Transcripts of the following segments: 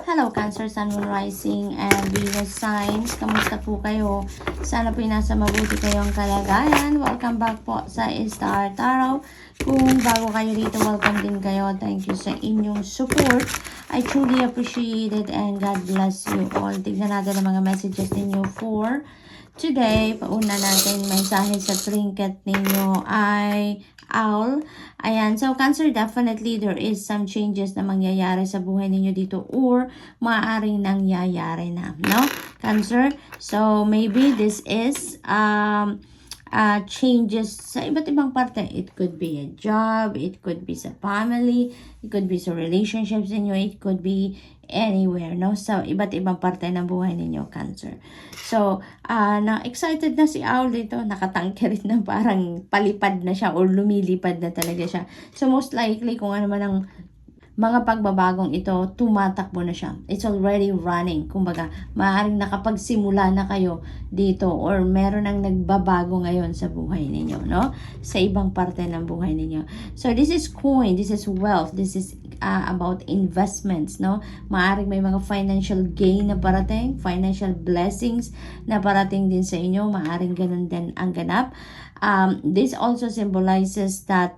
Hello Cancer, Sun, Moon, Rising, and Venus signs. Kamusta po kayo? Sana po nasa mabuti kayong kalagayan. Welcome back po sa Star Tarot. Kung bago kayo dito, welcome din kayo. Thank you sa inyong support. I truly appreciate it and God bless you all. Tignan natin ang mga messages ninyo for today. Pauna natin mensahe sa trinket ninyo ay Owl. Ayan, so Cancer, definitely there is some changes na mangyayari sa buhay ninyo dito or maaaring nangyayari na, no? Cancer, so maybe this is changes sa iba't ibang parte. It could be a job, it could be sa family, it could be sa relationships ninyo, it could be anywhere, no? So, iba't ibang parte ng buhay ninyo, Cancer. So, na-excited na si Owl dito. Nakatangke rin na parang palipad na siya or lumilipad na talaga siya. So, most likely, kung ano man ang mga pagbabagong ito, tumatakbo na siya. It's already running. Kumbaga, maaaring nakapagsimula na kayo dito or meron nang nagbabago ngayon sa buhay ninyo, no? Sa ibang parte ng buhay ninyo. So, this is coin, this is wealth, this is about investments, no? Maaaring may mga financial gain na parating, financial blessings na parating din sa inyo. Maaaring ganun din ang ganap. This also symbolizes that,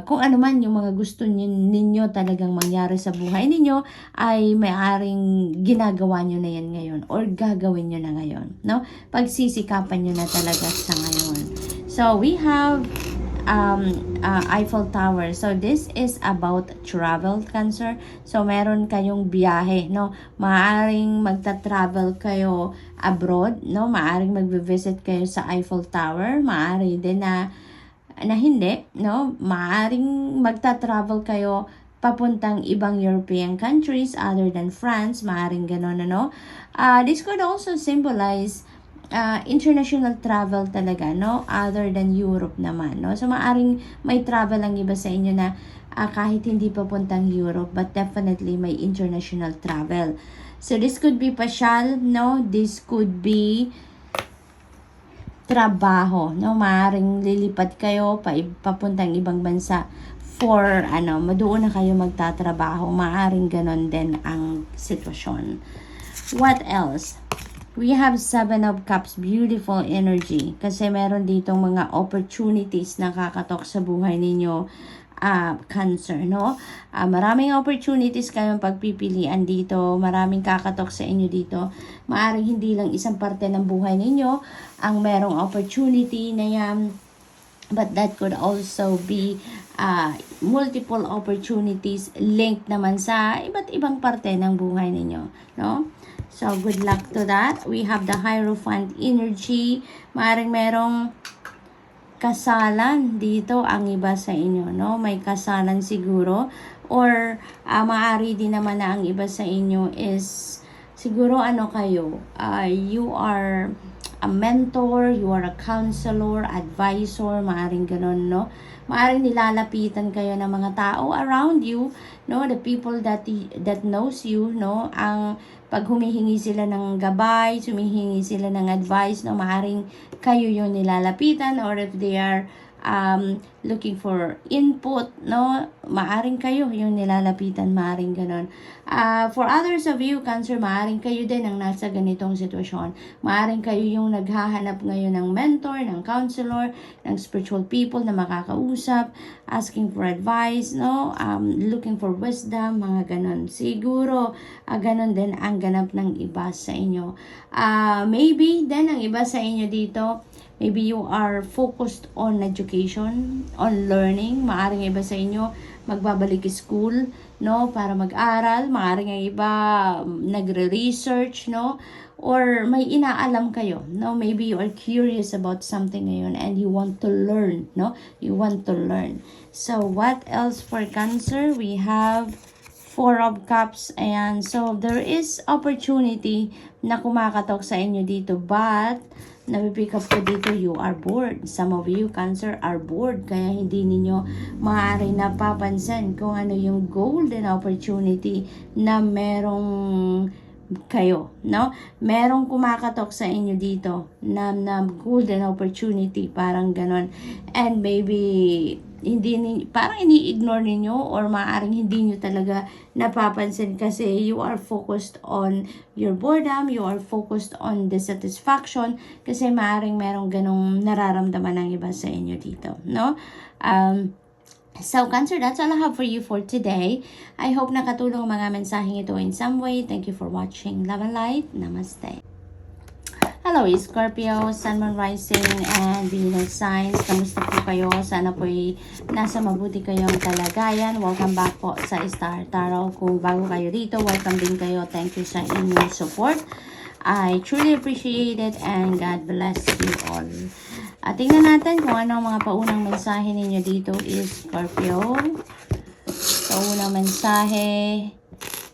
kung ano man yung mga gusto ninyo talagang mangyari sa buhay ninyo, ay maaaring ginagawa nyo na yan ngayon or gagawin nyo na ngayon, no? Pagsisikapan nyo na talaga sa ngayon. So, we have Eiffel Tower. So, this is about travel, Cancer. So, meron kayong biyahe, no? Maaaring magta-travel kayo abroad, no? Maaaring magbe-visit kayo sa Eiffel Tower. Maaaring din na hindi, no? Maaring magta-travel kayo papuntang ibang European countries other than France. Maaring gano'n, ano? This could also symbolize international travel talaga, no? Other than Europe naman, no? So, maaring may travel ang iba sa inyo na kahit hindi papuntang Europe, but definitely may international travel. So, this could be pasyal, no? This could be trabaho, no? Maaring lilipat kayo papuntang ibang bansa for doon na kayo magtatrabaho. Maaring ganon din ang sitwasyon. What else? We have 7 of Cups, beautiful energy. Kasi meron dito mga opportunities na kakatok sa buhay ninyo, Cancer, no? Maraming opportunities kayong pagpipilian dito. Maraming kakatok sa inyo dito. Maaring hindi lang isang parte ng buhay ninyo ang merong opportunity na yan. But that could also be multiple opportunities linked naman sa iba't ibang parte ng buhay ninyo, no? So, good luck to that. We have the Hierophant energy. Maaring merong kasalan dito ang iba sa inyo, no? May kasalan siguro. Or, maaari din naman na ang iba sa inyo is, siguro kayo, you are a mentor, you are a counselor, advisor, maaring ganon, no? Maaring nilalapitan kayo ng mga tao around you, no? The people that knows you, no? Ang pag humihingi sila ng gabay, humihingi sila ng advice, no? Maaring kayo yung nilalapitan, or if they are looking for input, no? Maaring kayo yung nilalapitan, maaring ganon. For others of you, Cancer, maaring kayo din ang nasa ganitong sitwasyon. Maaring kayo yung naghahanap ngayon ng mentor, ng counselor, ng spiritual people na makakausap, asking for advice, no? Looking for wisdom, mga ganon. Siguro, ganon din ang ganap ng iba sa inyo. Maybe din ang iba sa inyo dito, maybe you are focused on education, on learning. Maaring iba sa inyo magbabalik school, no, para mag-aral. Maaring ang iba nagre-research, no, or may inaalam kayo, no. Maybe you are curious about something ngayon and you want to learn, no. You want to learn. So, what else for Cancer? We have 4 of Cups. Ayan. So, there is opportunity na kumakatok sa inyo dito, but napipick up ko dito, you are bored. Some of you, Cancer, are bored. Kaya hindi ninyo maaari napapansin kung ano yung golden opportunity na merong kayo, no? Merong kumakatok sa inyo dito na golden opportunity, parang ganon. And maybe parang ini-ignore ninyo or maaaring hindi nyo talaga napapansin kasi you are focused on your boredom, you are focused on dissatisfaction kasi maaaring merong ganong nararamdaman ng iba sa inyo dito, no? So, Cancer, that's all I have for you for today. I hope nakatulong ang mga mensaheng ito in some way. Thank you for watching. Love and light. Namaste. Hello, Scorpio, Sun, Moon, Rising, and Venus signs. Kamusta po kayo? Sana po'y nasa mabuti kayong kalagayan. Welcome back po sa Star Tarot. Kung bago kayo dito, welcome din kayo. Thank you sa inyong support. I truly appreciate it and God bless you all. Tingnan natin kung ano ang mga paunang mensahe ninyo dito is Scorpio. Paunang mensahe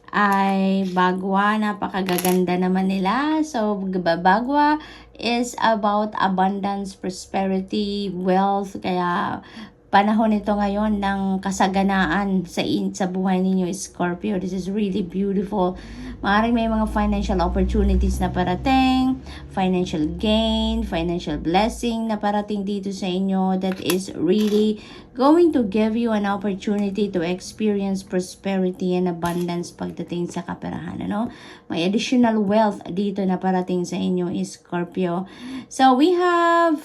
ay Bagwa. Napakagaganda naman nila. So, Bagwa is about abundance, prosperity, wealth. Kaya, panahon ito ngayon ng kasaganaan sa buhay ninyo, Scorpio. This is really beautiful. Maaaring may mga financial opportunities na parating, financial gain, financial blessing na parating dito sa inyo that is really going to give you an opportunity to experience prosperity and abundance pagdating sa kaperahan. Ano? May additional wealth dito na parating sa inyo, Scorpio. So, we have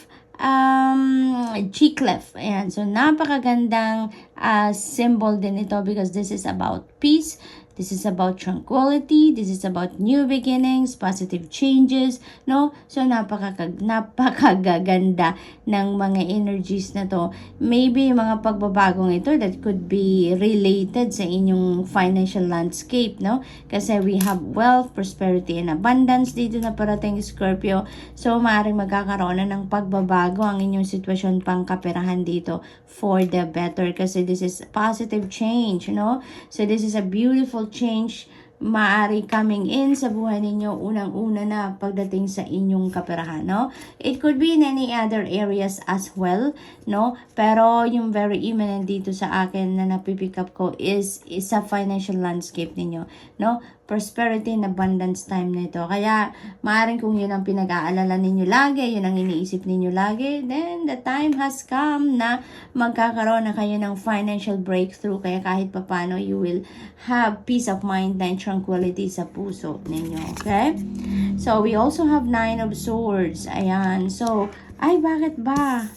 G-clef. Ayan. So, napakagandang symbol din ito because this is about peace. This is about tranquility. This is about new beginnings, positive changes, no? So, napakagaganda ng mga energies na to. Maybe mga pagbabagong ito that could be related sa inyong financial landscape, no? Kasi we have wealth, prosperity, and abundance dito na parating, Scorpio. So, maaaring magkakaroon na ng pagbabago ang inyong sitwasyon pangkaperahan dito for the better kasi this is positive change, no? So, this is a beautiful change maari coming in sa buhay ninyo unang-una na pagdating sa inyong kaperahan, no? It could be in any other areas as well, no? Pero yung very imminent dito sa akin na napipick up ko is sa financial landscape ninyo, no? Prosperity and abundance time nito. Kaya, maaaring kung yun ang pinag-aalala ninyo lagi, yun ang iniisip ninyo lagi, then the time has come na magkakaroon na kayo ng financial breakthrough. Kaya kahit papano, you will have peace of mind and tranquility sa puso ninyo. Okay? So, we also have 9 of Swords. Ayan. So, ay, bakit ba?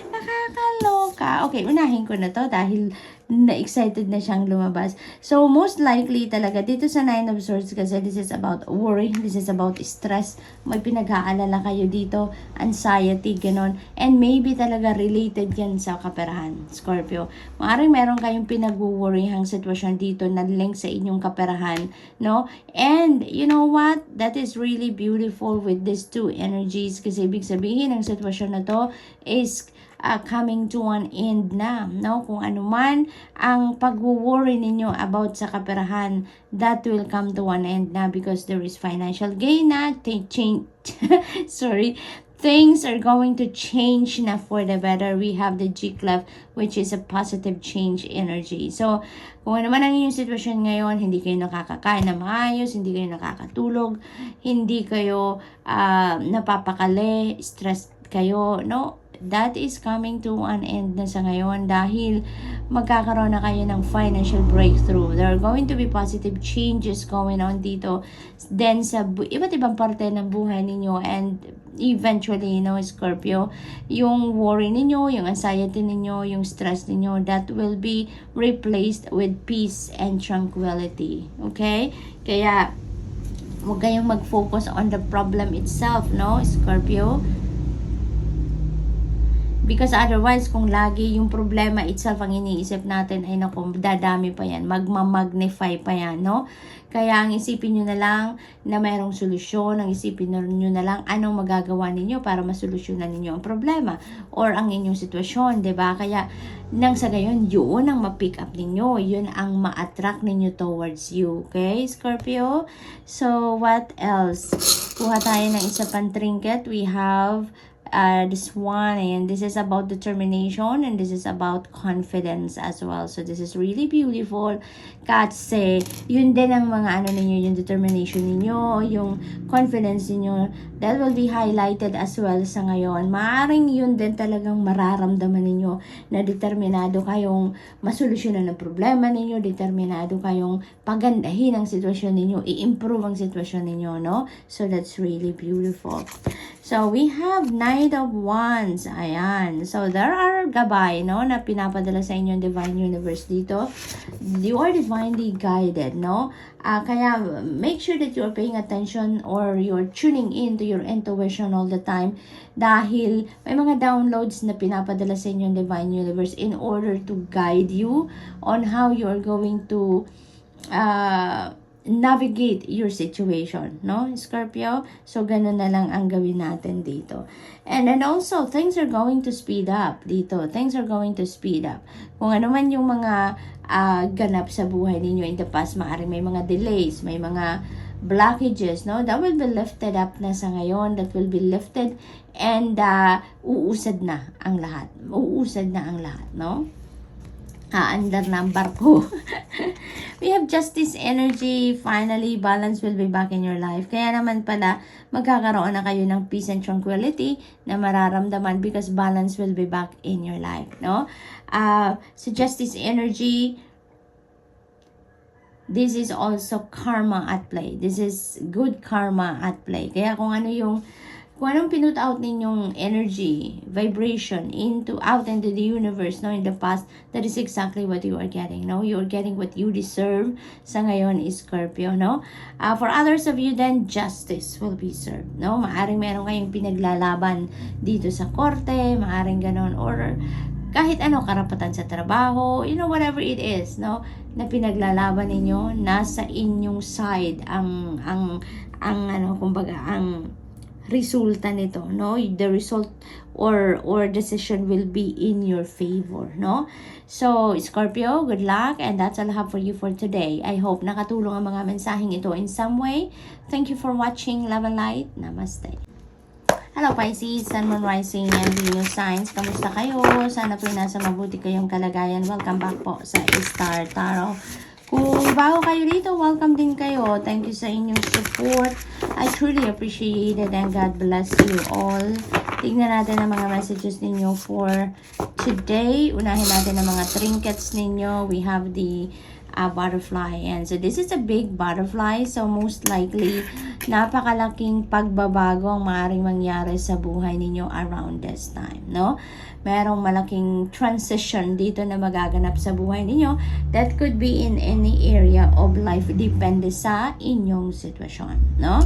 Nakakaloka. Okay, unahin ko na to dahil na-excited na siyang lumabas. So, most likely talaga dito sa 9 of Swords kasi this is about worry, this is about stress. May pinag-aalala kayo dito, anxiety, ganon. And maybe talaga related yan sa kaperahan, Scorpio. Maaaring meron kayong pinag-worryhang sitwasyon dito na link sa inyong kaperahan, no? And, you know what? That is really beautiful with these two energies kasi ibig sabihin ang sitwasyon na to is coming to an end na, no? Kung ano man ang pag-worry ninyo about sa kaperahan, that will come to an end na because there is financial gain na, things are going to change na for the better. We have the G-clef, which is a positive change energy. So, kung ano man ang inyong sitwasyon ngayon, hindi kayo nakakakain na maayos, hindi kayo nakakatulog, hindi kayo napapakali, stress kayo, no? That is coming to an end na sa ngayon dahil magkakaroon na kayo ng financial breakthrough. There are going to be positive changes going on dito then sa iba't ibang parte ng buhay ninyo and eventually, Scorpio, yung worry ninyo, yung anxiety ninyo, yung stress ninyo, that will be replaced with peace and tranquility. Okay? Kaya, huwag kayong mag-focus on the problem itself, Scorpio? Because otherwise, kung lagi yung problema itself ang iniisip natin, ay naku, dadami pa yan, magmamagnify pa yan, no? Kaya ang isipin nyo na lang na mayroong solusyon, ang isipin nyo na lang anong magagawa ninyo para masolusyonan ninyo ang problema or ang inyong sitwasyon, 'di ba? Kaya nang sa gayon, yun ang ma-pick up ninyo, yun ang ma-attract ninyo towards you, okay, Scorpio? So, what else? Kuha tayo ng isa pang trinket. We have this one, and this is about determination, and this is about confidence as well. So this is really beautiful kasi yun din ang mga ano ninyo, yung determination ninyo, yung confidence ninyo, that will be highlighted as well sa ngayon. Maaring yun din talagang mararamdaman ninyo na determinado kayong masolusyonan ng problema ninyo, determinado kayong pagandahin ang sitwasyon ninyo, i-improve ang sitwasyon ninyo, no? So that's really beautiful. So we have Knight of Wands. Ayan. So there are gabay, no, na pinapadala sa inyo ng Divine Universe dito. You are divinely guided, no? Kaya make sure that you are paying attention or you're tuning in to your intuition all the time dahil may mga downloads na pinapadala sa inyo ng Divine Universe in order to guide you on how you are going to navigate your situation, no, Scorpio? So, ganun na lang ang gawin natin dito. And then also, things are going to speed up dito. Things are going to speed up. Kung ano man yung mga ganap sa buhay ninyo in the past, maaaring may mga delays, may mga blockages, no, that will be lifted up na sa ngayon, that will be lifted, and uusad na ang lahat. Uusad na ang lahat, no? Andar na ang barko. We have justice energy. Finally, balance will be back in your life. Kaya naman pala, magkakaroon na kayo ng peace and tranquility na mararamdaman because balance will be back in your life, no? So justice energy, this is also karma at play. This is good karma at play. Kaya kung anong pinut out ninyong energy, vibration out into the universe, no, in the past, that is exactly what you are getting, no? You are getting what you deserve sa ngayon is Scorpio, no? For others of you then, justice will be served, no? Maaring meron kayong pinaglalaban dito sa korte, maaring ganon, or kahit ano, karapatan sa trabaho, you know, whatever it is, no, na pinaglalaban ninyo, nasa inyong side ang resulta nito, no? The result or decision will be in your favor, no? So, Scorpio, good luck, and that's all I have for you for today. I hope nakatulong ang mga mensaheng ito in some way. Thank you for watching. Love and light. Namaste. Hello Pisces, Sun, Moon, Rising, and Venus signs. Kamusta kayo? Sana po nasa mabuti kayong kalagayan. Welcome back po sa Star Tarot. Kung bago kayo dito, welcome din kayo. Thank you sa inyong support. I truly appreciate it and God bless you all. Tignan natin ang mga messages ninyo for today. Unahin natin ang mga trinkets ninyo. We have the butterfly. And so this is a big butterfly. So most likely, napakalaking pagbabago ang maaaring mangyari sa buhay ninyo around this time, no? Merong malaking transition dito na magaganap sa buhay ninyo that could be in any area of life. Depende sa inyong sitwasyon, no?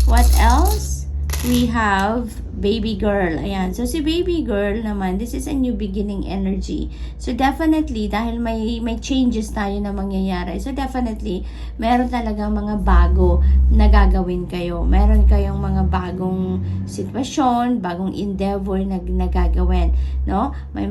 What else? We have baby girl. Ayan. So, si baby girl naman, this is a new beginning energy. So, definitely, dahil may changes tayo na mangyayari. So, definitely, meron talagang mga bago na gagawin kayo. Meron kayong mga bagong sitwasyon, bagong endeavor na gagawin, no? May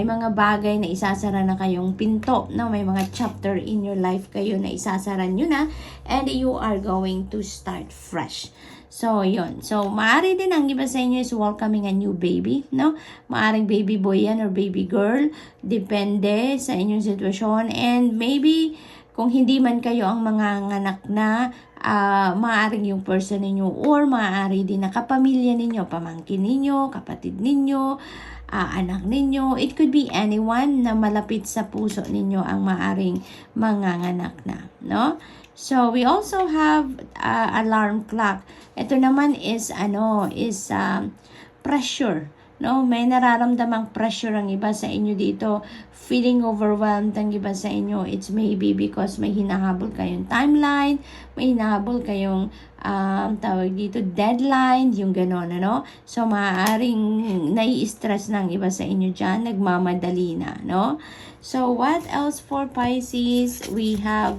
mga bagay na isasara na kayong pinto, no? May mga chapter in your life kayo na isasara nyo na, and you are going to start fresh. So, yun. So, maaari din ang iba sa inyo is welcoming a new baby, no? Maaring baby boy yan or baby girl. Depende sa inyong sitwasyon. And maybe, kung hindi man kayo ang mga anak na, maaaring yung person ninyo or maaari din na kapamilya ninyo, pamangkin ninyo, kapatid ninyo, anak ninyo. It could be anyone na malapit sa puso ninyo ang maaring manganganak na, no? So, we also have alarm clock. Ito naman is pressure, no? May nararamdamang pressure ang iba sa inyo dito. Feeling overwhelmed ang iba sa inyo. It's maybe because may hinahabol kayong timeline, may hinahabol kayong tawag dito deadline, yung gano'n, ano? So, maaaring nai-stress ng iba sa inyo dyan, nagmamadali na, no? So, what else for Pisces? We have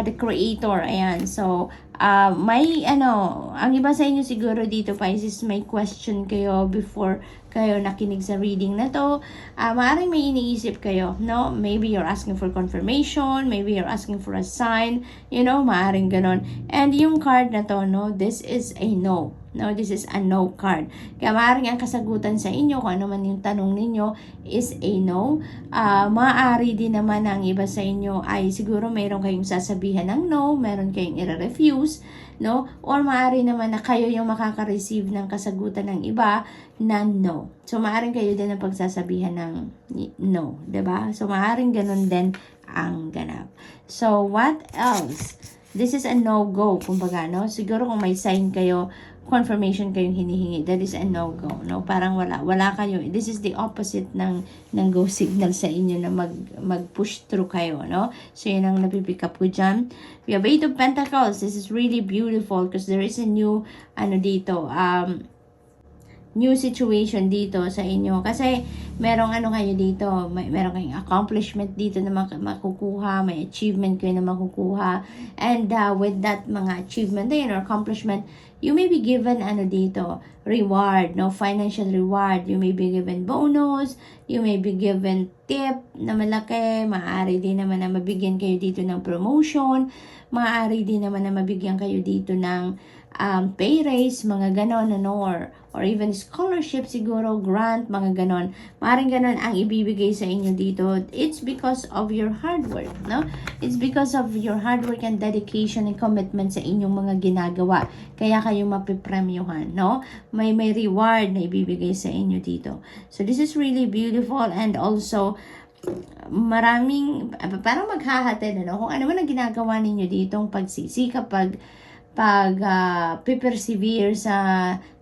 the creator. Ayan. So, ang iba sa inyo siguro dito, Pisces, may question kayo before kayo nakinig sa reading na to, maaaring may iniisip kayo, no? Maybe you're asking for confirmation, maybe you're asking for a sign, maaaring ganon. And yung card na to, no, this is a no. No, this is a no card. Kaya maaaring ang kasagutan sa inyo, kung ano man yung tanong ninyo, is a no. Maaari din naman ang iba sa inyo ay siguro mayroon kayong sasabihan ng no, meron kayong i-refuse, no? Or maaari naman na kayo yung makaka-receive ng kasagutan ng iba na no. So, maaaring kayo din ang pagsasabihan ng no, 'di ba? So, maaaring ganun din ang ganap. So, what else? This is a no-go, kumbaga, no? Siguro kung may sign kayo, confirmation kayong hinihingi, that is a no-go, no? Parang wala kayo. This is the opposite ng go signal sa inyo na mag-push through kayo, no? So, yun ang napipick up ko dyan. We have 8 of Pentacles. This is really beautiful because there is a new, new situation dito sa inyo. Kasi, merong kayo dito, meron kayong accomplishment dito na makukuha, may achievement kayo na makukuha. And with that mga achievement na yun or accomplishment, you may be given dito, reward, no? Financial reward. You may be given bonus, you may be given tip na malaki, maaari din naman na mabigyan kayo dito ng promotion, maaari din naman na mabigyan kayo dito ng pay raise, mga ganon, or even scholarship siguro, grant, mga ganon. Maaaring ganon ang ibibigay sa inyo dito. It's because of your hard work, no? It's because of your hard work and dedication and commitment sa inyong mga ginagawa. Kaya kayo mapipremyohan, no? May reward na ibibigay sa inyo dito. So, this is really beautiful and also, maraming, parang maghahatid, kung ano man ang ginagawa ninyo ditong pagsisikap, persevere sa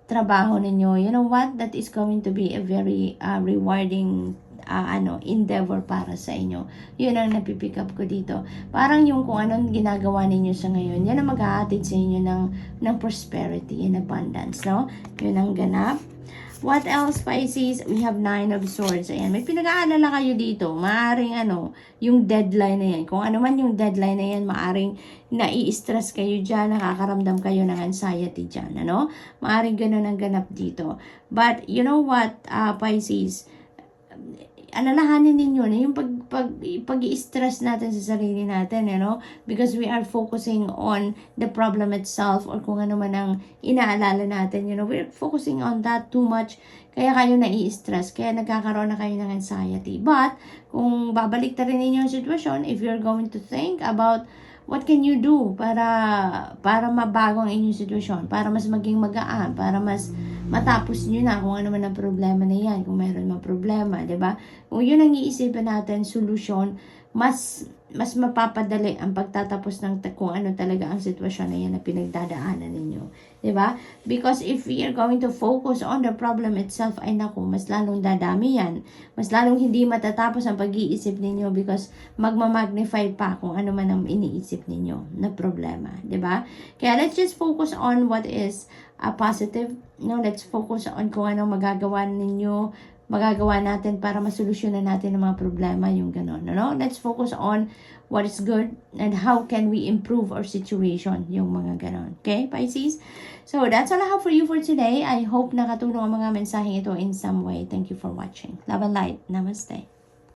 trabaho ninyo, you know what, that is going to be a very rewarding endeavor para sa inyo. Yun ang napipick up ko dito. Parang yung kung anong ginagawa ninyo sa ngayon, yan ang maghahatid sa inyo ng prosperity and abundance, no? Yun ang ganap. What else, Pisces? We have 9 of Swords. Ayan, may pinag-aalala kayo dito. Maaring yung deadline na yan. Kung ano man yung deadline na yan, maaring nai-stress kayo dyan, nakakaramdam kayo ng anxiety dyan, Maaring ganun ang ganap dito. But, you know what, Pisces? Alalahanin ninyo na yung pag-i-stress natin sa sarili natin, because we are focusing on the problem itself or kung ano man ang inaalala natin, we're focusing on that too much, kaya kayo nai-stress, kaya nagkakaroon na kayo ng anxiety. But, kung babalik ta rin ninyo yung sitwasyon, if you're going to think about what can you do para mabago ang inyong sitwasyon, para mas maging magaan, para mas matapos nyo na kung ano man ang problema na yan, kung mayroon mang problema, diba? Kung yun ang iisipin natin, solusyon, mas mapapadali ang pagtatapos ng kung ano talaga ang sitwasyon na yan na pinagdadaanan ninyo. Diba? Because if we are going to focus on the problem itself, ay naku, mas lalong dadami yan. Mas lalong hindi matatapos ang pag-iisip ninyo because magmamagnify pa kung ano man ang iniisip ninyo na problema. Diba? Kaya let's just focus on what is positive. Let's focus on kung anong magagawa natin para masolusyonan natin ang mga problema, yung gano'n, Let's focus on what is good and how can we improve our situation, yung mga gano'n. Okay, Pisces? So, that's all I have for you for today. I hope nakatulong ang mga mensaheng ito in some way. Thank you for watching. Love and light. Namaste.